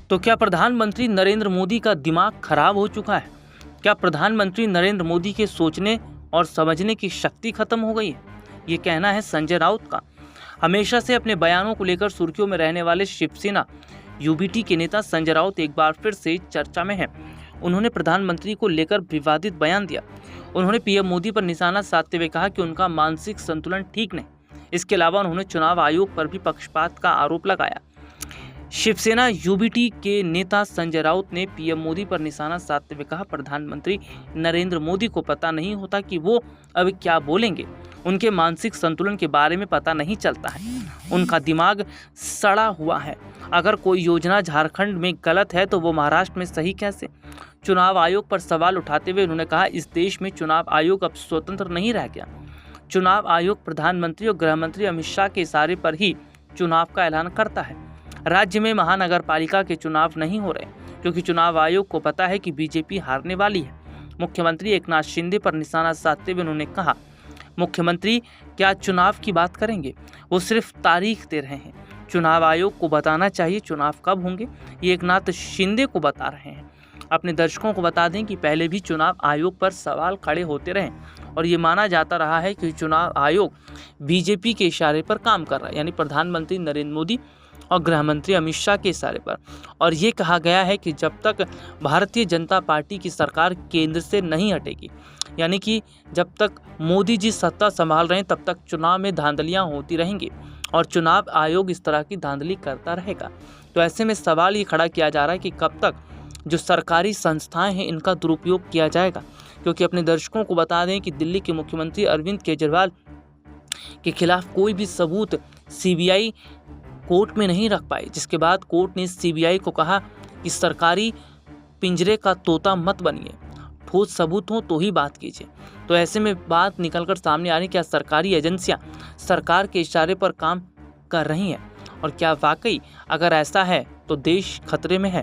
तो क्या प्रधानमंत्री नरेंद्र मोदी का दिमाग खराब हो चुका है? क्या प्रधानमंत्री नरेंद्र मोदी के सोचने और समझने की शक्ति खत्म हो गई है? ये कहना है संजय राउत का। हमेशा से अपने बयानों को लेकर सुर्खियों में रहने वाले शिवसेना यूबीटी के नेता संजय राउत एक बार फिर से चर्चा में हैं। उन्होंने प्रधानमंत्री को लेकर विवादित बयान दिया। उन्होंने पीएम मोदी पर निशाना साधते हुए कहा कि उनका मानसिक संतुलन ठीक नहीं। इसके अलावा उन्होंने चुनाव आयोग पर भी पक्षपात का आरोप लगाया। शिवसेना यूबीटी के नेता संजय राउत ने पीएम मोदी पर निशाना साधते हुए कहा, प्रधानमंत्री नरेंद्र मोदी को पता नहीं होता कि वो अब क्या बोलेंगे। उनके मानसिक संतुलन के बारे में पता नहीं चलता है। उनका दिमाग सड़ा हुआ है। अगर कोई योजना झारखंड में गलत है तो वो महाराष्ट्र में सही कैसे? चुनाव आयोग पर सवाल उठाते हुए उन्होंने कहा, इस देश में चुनाव आयोग अब स्वतंत्र नहीं रह गया। चुनाव आयोग प्रधानमंत्री और गृह मंत्री अमित शाह के इशारे पर ही चुनाव का ऐलान करता है। राज्य में महानगर पालिका के चुनाव नहीं हो रहे क्योंकि चुनाव आयोग को पता है कि बीजेपी हारने वाली है। मुख्यमंत्री एकनाथ शिंदे पर निशाना साधते हुए उन्होंने कहा, मुख्यमंत्री क्या चुनाव की बात करेंगे? वो सिर्फ तारीख दे रहे हैं। चुनाव आयोग को बताना चाहिए चुनाव कब होंगे। ये एकनाथ शिंदे को बता रहे हैं। अपने दर्शकों को बता दें कि पहले भी चुनाव आयोग पर सवाल खड़े होते रहे और ये माना जाता रहा है कि चुनाव आयोग बीजेपी के इशारे पर काम कर रहा है, यानी प्रधानमंत्री नरेंद्र मोदी और गृह मंत्री अमित शाह के इशारे पर। और ये कहा गया है कि जब तक भारतीय जनता पार्टी की सरकार केंद्र से नहीं हटेगी, यानी कि जब तक मोदी जी सत्ता संभाल रहे हैं तब तक चुनाव में धांधलियां होती रहेंगी और चुनाव आयोग इस तरह की धांधली करता रहेगा। तो ऐसे में सवाल ये खड़ा किया जा रहा है कि कब तक जो सरकारी संस्थाएं हैं इनका दुरुपयोग किया जाएगा, क्योंकि अपने दर्शकों को बता दें कि दिल्ली के मुख्यमंत्री अरविंद केजरीवाल के खिलाफ कोई भी सबूत सीबीआई कोर्ट में नहीं रख पाई, जिसके बाद कोर्ट ने सीबीआई को कहा कि सरकारी पिंजरे का तोता मत बनिए, ठोस सबूत हो तो ही बात कीजिए। तो ऐसे में बात निकलकर सामने आ रही, क्या सरकारी एजेंसियां सरकार के इशारे पर काम कर रही हैं? और क्या वाकई अगर ऐसा है तो देश खतरे में है?